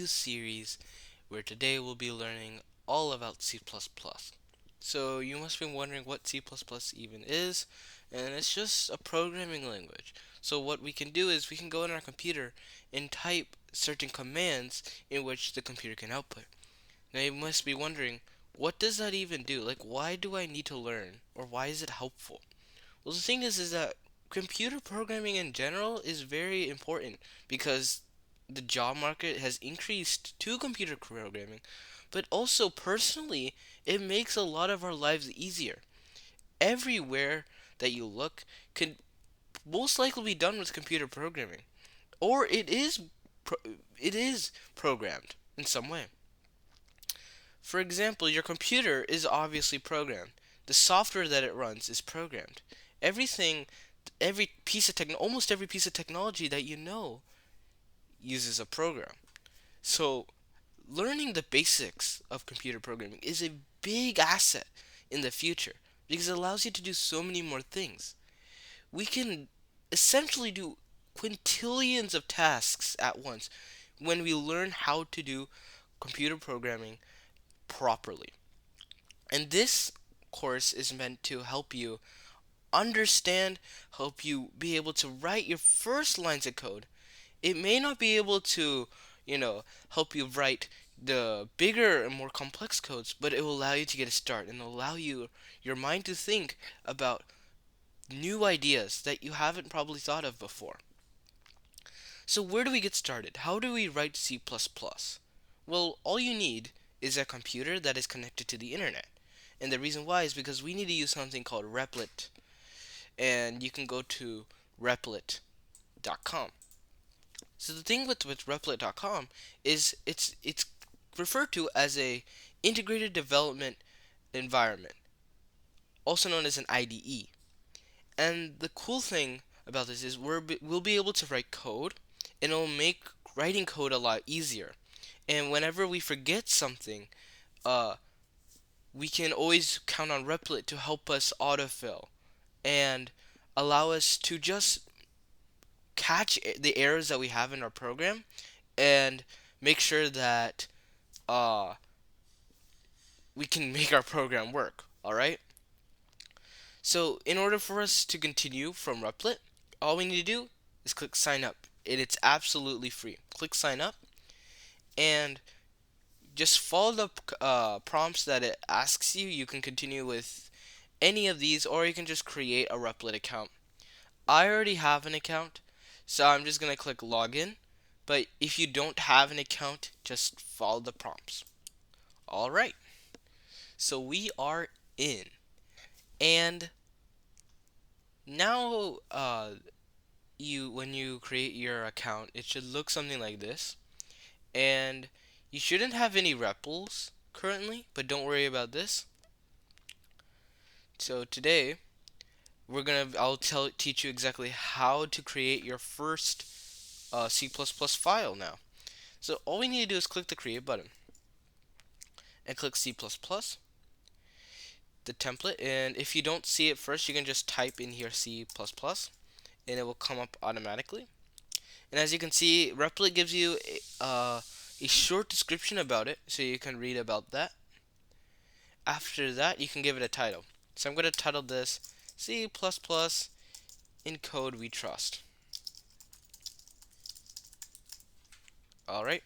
new series where today we'll be learning all about C++. So you must be wondering what C++ even is, and it's just a programming language. So what we can do is we can go in our computer and type certain commands in which the computer can output. Now you must be wondering, what does that even do? Like, why do I need to learn, or why is it helpful? Well, the thing is that computer programming in general is very important because the job market has increased to computer programming, but also personally, it makes a lot of our lives easier. Everywhere that you look could most likely be done with computer programming, or pro- it is programmed in some way. For example, your computer is obviously programmed. The software that it runs is programmed. Everything, almost every piece of technology that you know uses a program. So, learning the basics of computer programming is a big asset in the future because it allows you to do so many more things. We can essentially do quintillions of tasks at once when we learn how to do computer programming properly. And this course is meant to help you understand, help you be able to write your first lines of code. It may not be able to, help you write the bigger and more complex codes, but it will allow you to get a start and allow your mind to think about new ideas that you haven't probably thought of before. So where do we get started? How do we write C++? Well, all you need is a computer that is connected to the internet. And the reason why is because we need to use something called Replit. And you can go to replit.com. So the thing with replit.com is it's referred to as a integrated development environment, also known as an IDE. And the cool thing about this is we'll be able to write code, and it'll make writing code a lot easier. And whenever we forget something, uh, we can always count on Replit to help us autofill and allow us to just catch the errors that we have in our program and make sure that uh, we can make our program work. All right. So in order for us to continue from Replit, all we need to do is click sign up. It's absolutely free. Click sign up and just follow the prompts that it asks you. You can continue with any of these, or you can just create a Replit account. I already have an account, so I'm just gonna click login. But if you don't have an account, just follow the prompts. All right. So we are in, and now you when you create your account, it should look something like this, and you shouldn't have any REPLs currently, but don't worry about this. So today I'll teach you exactly how to create your first C++ file now. So all we need to do is click the create button and click C++, the template, and if you don't see it first, you can just type in here C++, and it will come up automatically. And as you can see, Replit gives you a short description about it, so you can read about that. After that, you can give it a title. So I'm going to title this C++ in Code We Trust. Alright,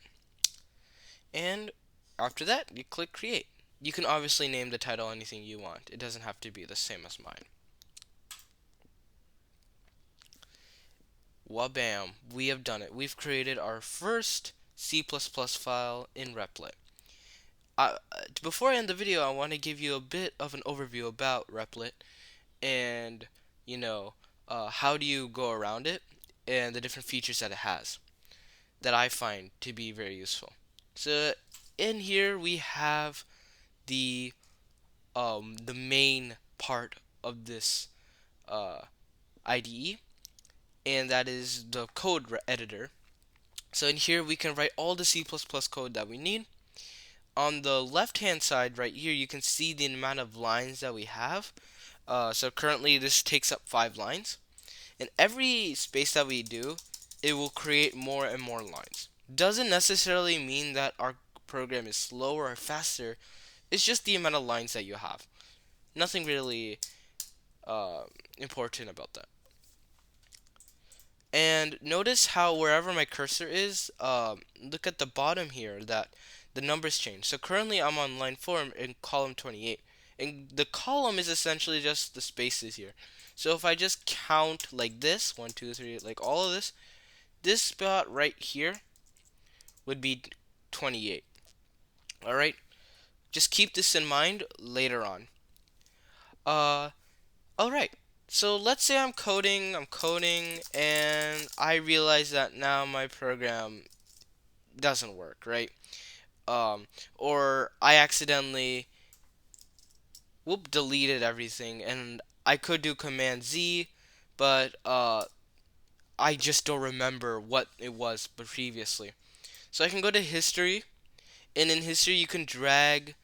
and after that, you click Create. You can obviously name the title anything you want. It doesn't have to be the same as mine. Wabam, we have done it. We've created our first C++ file in Replit. Before I end the video, I want to give you a bit of an overview about Replit and, how do you go around it and the different features that it has that I find to be very useful. So in here we have the the main part of this uh, IDE, and that is the code editor. So in here we can write all the C++ code that we need. On the left hand side right here, you can see the amount of lines that we have. So currently this takes up 5 lines, and every space that we do, it will create more and more lines. doesn't necessarily mean that our program is slower or faster. It's just the amount of lines that you have. Nothing really uh, important about that. And notice how wherever my cursor is, look at the bottom here that the numbers change. So currently I'm on line 4 in column 28. And the column is essentially just the spaces here. So if I just count like this, 1, 2, 3, like all of this spot right here would be 28. Alright? Just keep this in mind later on. Uh, alright. So let's say I'm coding, and I realize that now my program doesn't work, right? Um, or I accidentally, deleted everything, and I could do Command Z, but I just don't remember what it was previously. So I can go to history, and in history you can drag,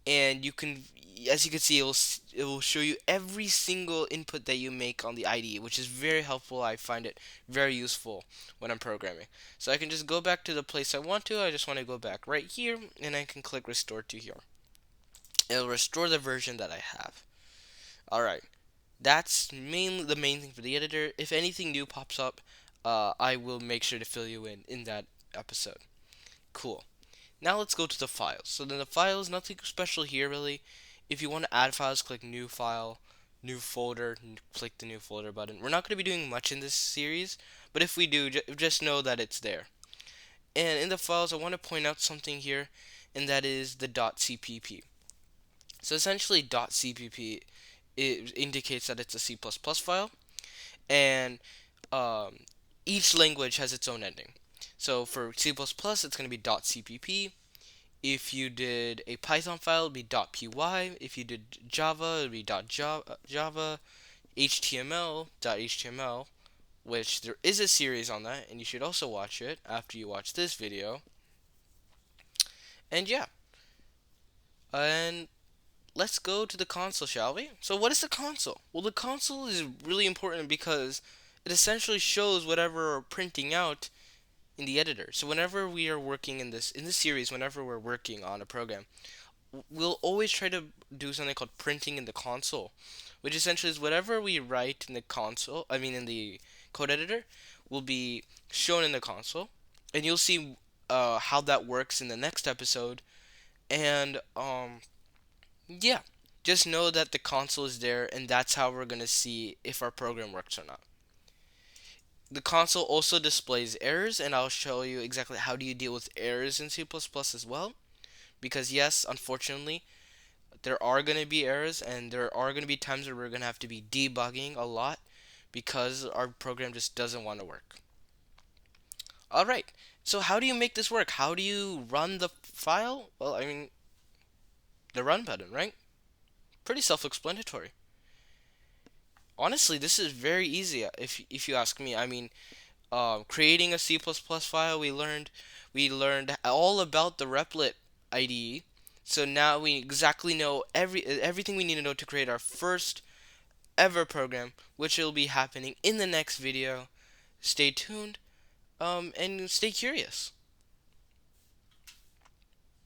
and you can, as you can see, it will show you every single input that you make on the IDE, which is very helpful. I find it very useful when I'm programming. So I can just go back to the place I want to. I just want to go back right here, and I can click restore to here. It'll restore the version that I have. Alright, that's mainly the main thing for the editor. If anything new pops up, I will make sure to fill you in that episode. Cool. Now let's go to the files. So then the files, nothing special here really. If you want to add files, click new file, new folder, and click the new folder button. We're not going to be doing much in this series, but if we do, just know that it's there. And in the files, I want to point out something here, and that is the .cpp. So essentially .cpp, it indicates that it's a C++ file, and um, each language has its own ending. So for C++, it's going to be .cpp. If you did a Python file, it would be .py. If you did Java, it would be .java. HTML.html, which there is a series on that, and you should also watch it after you watch this video. And yeah, and let's go to the console, shall we? So what is the console? Well, the console is really important because it essentially shows whatever we're printing out in the editor. So whenever we are working in this series, whenever we're working on a program, we'll always try to do something called printing in the console, which essentially is whatever we write in the console, I mean in the code editor, will be shown in the console, and you'll see how that works in the next episode. And yeah, just know that the console is there, and that's how we're gonna see if our program works or not. The console also displays errors, and I'll show you exactly how do you deal with errors in C++ as well. Because yes, unfortunately, there are going to be errors, and there are going to be times where we're going to have to be debugging a lot because our program just doesn't want to work. Alright, so how do you make this work? How do you run the file? Well, I mean, the run button, right? Pretty self-explanatory. Honestly, this is very easy if you ask me. I mean, creating a C++ file, we learned all about the Replit IDE. So now we exactly know everything we need to know to create our first ever program, which will be happening in the next video. Stay tuned, and stay curious.